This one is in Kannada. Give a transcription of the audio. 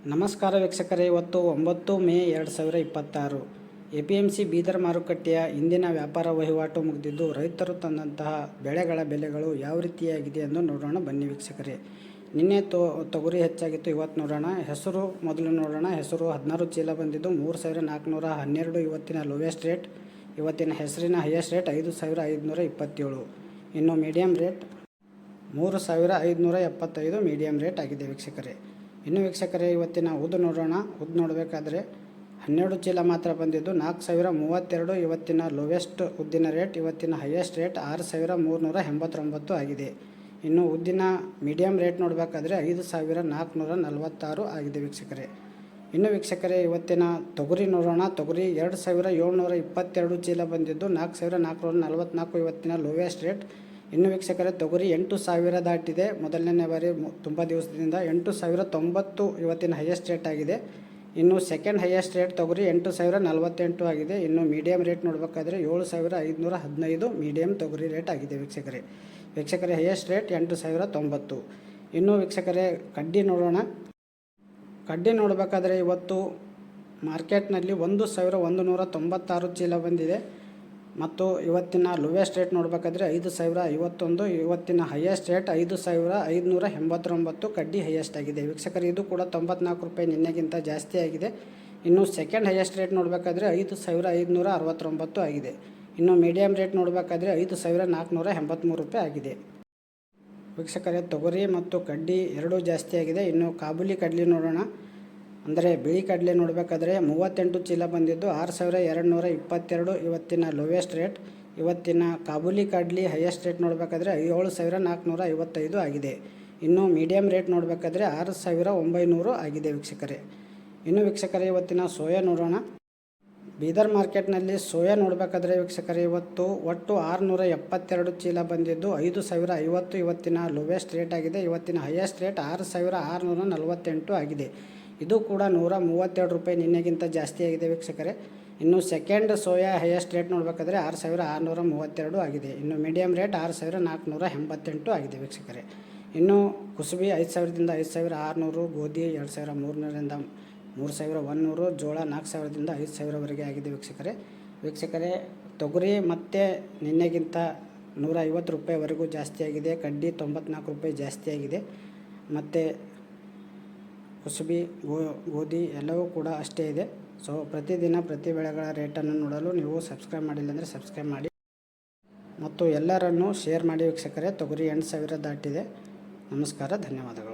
ನಮಸ್ಕಾರ ವೀಕ್ಷಕರೇ, ಇವತ್ತು 9 ಮೇ 2026 ಎಪಿಎಂಸಿ ಬೀದರ್ ಮಾರುಕಟ್ಟೆಯ ಇಂದಿನ ವ್ಯಾಪಾರ ವಹಿವಾಟು ಮುಗಿದಿದ್ದು, ರೈತರು ತಂದಂತಹ ಬೆಳೆಗಳ ಬೆಲೆಗಳು ಯಾವ ರೀತಿಯಾಗಿದೆ ಎಂದು ನೋಡೋಣ ಬನ್ನಿ ವೀಕ್ಷಕರೇ. ನಿನ್ನೆ ತೊಗರಿ ಹೆಚ್ಚಾಗಿತ್ತು, ಇವತ್ತು ನೋಡೋಣ. ಹೆಸರು ಮೊದಲು ನೋಡೋಣ. ಹೆಸರು 16 ಚೀಲ ಬಂದಿದ್ದು 3412 ಇವತ್ತಿನ ಲೋವೆಸ್ಟ್ ರೇಟ್. ಇವತ್ತಿನ ಹೆಸರಿನ ಹೈಯೆಸ್ಟ್ ರೇಟ್ 5527. ಇನ್ನು ಮೀಡಿಯಂ ರೇಟ್ 3575 ಮೀಡಿಯಂ ರೇಟ್ ಆಗಿದೆ ವೀಕ್ಷಕರೇ. ಇನ್ನು ವೀಕ್ಷಕರೇ, ಇವತ್ತಿನ ಉದ್ದು ನೋಡೋಣ. ಉದ್ದು ನೋಡಬೇಕಾದ್ರೆ 12 ಚೀಲ ಮಾತ್ರ ಬಂದಿದ್ದು 4032 ಇವತ್ತಿನ ಲೋವೆಸ್ಟ್ ಉದ್ದಿನ ರೇಟ್. ಇವತ್ತಿನ ಹೈಯೆಸ್ಟ್ ರೇಟ್ 6389 ಆಗಿದೆ. ಇನ್ನು ಉದ್ದಿನ ಮೀಡಿಯಂ ರೇಟ್ ನೋಡಬೇಕಾದ್ರೆ 5446 ಆಗಿದೆ ವೀಕ್ಷಕರೇ. ಇನ್ನು ವೀಕ್ಷಕರೇ, ಇವತ್ತಿನ ತೊಗರಿ ನೋಡೋಣ. ತೊಗರಿ 2722 ಚೀಲ ಬಂದಿದ್ದು 4444 ಇವತ್ತಿನ ಲೋವೆಸ್ಟ್ ರೇಟ್. ಇನ್ನು ವೀಕ್ಷಕರೇ, ತೊಗರಿ 8000 ದಾಟಿದೆ. ಮೊದಲನೇ ಬಾರಿ ತುಂಬ ದಿವಸದಿಂದ 8090 ಇವತ್ತಿನ ಹೈಯೆಸ್ಟ್ ರೇಟ್ ಆಗಿದೆ. ಇನ್ನು ಸೆಕೆಂಡ್ ಹೈಯೆಸ್ಟ್ ರೇಟ್ ತೊಗರಿ 8048 ಆಗಿದೆ. ಇನ್ನು ಮೀಡಿಯಂ ರೇಟ್ ನೋಡಬೇಕಾದ್ರೆ 7515 ಮೀಡಿಯಂ ತೊಗರಿ ರೇಟ್ ಆಗಿದೆ ವೀಕ್ಷಕರೇ. Highest rate 8090. ಇನ್ನು ವೀಕ್ಷಕರೇ, ಕಡ್ಡಿ ನೋಡೋಣ. ಕಡ್ಡಿ ನೋಡಬೇಕಾದ್ರೆ ಇವತ್ತು ಮಾರ್ಕೆಟ್ನಲ್ಲಿ 1196 ಚೀಲ ಬಂದಿದೆ ಮತ್ತು ಇವತ್ತಿನ ಲೋವೆಸ್ಟ್ ರೇಟ್ ನೋಡಬೇಕಾದ್ರೆ 5051. ಇವತ್ತಿನ ಹೈಯೆಸ್ಟ್ ರೇಟ್ 5589 ಕಡ್ಡಿ ಹೈಯೆಸ್ಟ್ ಆಗಿದೆ ವೀಕ್ಷಕರೇ. ಇದು ಕೂಡ 94 ರೂಪಾಯಿ ನಿನ್ನೆಗಿಂತ ಜಾಸ್ತಿ ಆಗಿದೆ. ಇನ್ನು ಸೆಕೆಂಡ್ ಹೈಯೆಸ್ಟ್ ರೇಟ್ ನೋಡಬೇಕಾದ್ರೆ 5569 ಆಗಿದೆ. ಇನ್ನು ಮೀಡಿಯಂ ರೇಟ್ ನೋಡಬೇಕಾದ್ರೆ 5483 ರೂಪಾಯಿ ಆಗಿದೆ ವೀಕ್ಷಕರೇ. ತೊಗರಿ ಮತ್ತು ಕಡ್ಡಿ ಎರಡೂ ಜಾಸ್ತಿ ಆಗಿದೆ. ಇನ್ನು ಕಾಬೂಲಿ ಕಡ್ಲಿ ನೋಡೋಣ. ಅಂದರೆ ಬಿಳಿ ಕಡಲೆ ನೋಡಬೇಕಾದ್ರೆ 38 ಚೀಲ ಬಂದಿದ್ದು 6222 ಇವತ್ತಿನ ಲೋವೆಸ್ಟ್ ರೇಟ್. ಇವತ್ತಿನ ಕಾಬೂಲಿ ಕಡ್ಲಿ ಹೈಯೆಸ್ಟ್ ರೇಟ್ ನೋಡಬೇಕಾದ್ರೆ 7455 ಆಗಿದೆ. ಇನ್ನು ಮೀಡಿಯಂ ರೇಟ್ ನೋಡಬೇಕಾದ್ರೆ 6900 ಆಗಿದೆ ವೀಕ್ಷಕರೇ. ಇನ್ನು ವೀಕ್ಷಕರೇ, ಇವತ್ತಿನ ಸೋಯಾ ನೋಡೋಣ. ಬೀದರ್ ಮಾರ್ಕೆಟ್ನಲ್ಲಿ ಸೋಯಾ ನೋಡಬೇಕಾದ್ರೆ ವೀಕ್ಷಕರೇ, ಇವತ್ತು ಒಟ್ಟು 672 ಚೀಲ ಬಂದಿದ್ದು 5050 ಇವತ್ತಿನ ಲೋವೆಸ್ಟ್ ರೇಟ್ ಆಗಿದೆ. ಇವತ್ತಿನ ಹೈಯೆಸ್ಟ್ ರೇಟ್ 6648 ಆಗಿದೆ. ಇದು ಕೂಡ 132 ರೂಪಾಯಿ ನಿನ್ನೆಗಿಂತ ಜಾಸ್ತಿ ಆಗಿದೆ ವೀಕ್ಷಕರೇ. ಇನ್ನು ಸೆಕೆಂಡ್ ಸೋಯಾ ಹೈಯೆಸ್ಟ್ ರೇಟ್ ನೋಡಬೇಕಾದ್ರೆ 6632 ಆಗಿದೆ. ಇನ್ನು ಮೀಡಿಯಂ ರೇಟ್ 6488 ಆಗಿದೆ ವೀಕ್ಷಕರೇ. ಇನ್ನು ಕುಸುಬಿ 5000ದಿಂದ 5600, ಗೋಧಿ 2300ರಿಂದ 3100, ಜೋಳ 4000ದಿಂದ 5000ವರೆಗೆ ಆಗಿದೆ ವೀಕ್ಷಕರೇ. ತೊಗರಿ ಮತ್ತೆ ನಿನ್ನೆಗಿಂತ 150 ರೂಪಾಯಿವರೆಗೂ ಜಾಸ್ತಿ ಆಗಿದೆ. ಕಡ್ಡಿ 94 ರೂಪಾಯಿ ಜಾಸ್ತಿ ಆಗಿದೆ. ಮತ್ತು ಕುಸುಬಿ, ಗೋಧಿ ಎಲ್ಲವೂ ಕೂಡ ಅಷ್ಟೇ ಇದೆ. ಸೊ ಪ್ರತಿದಿನ ಪ್ರತಿ ಬೆಳೆಗಳ ರೇಟನ್ನು ನೋಡಲು ನೀವು ಸಬ್ಸ್ಕ್ರೈಬ್ ಮಾಡಿಲ್ಲ ಅಂದರೆ ಸಬ್ಸ್ಕ್ರೈಬ್ ಮಾಡಿ ಮತ್ತು ಎಲ್ಲರನ್ನೂ ಶೇರ್ ಮಾಡಿ ವೀಕ್ಷಕರೇ. ತೊಗರಿ 8000 ದಾಟಿದೆ. ನಮಸ್ಕಾರ, ಧನ್ಯವಾದಗಳು.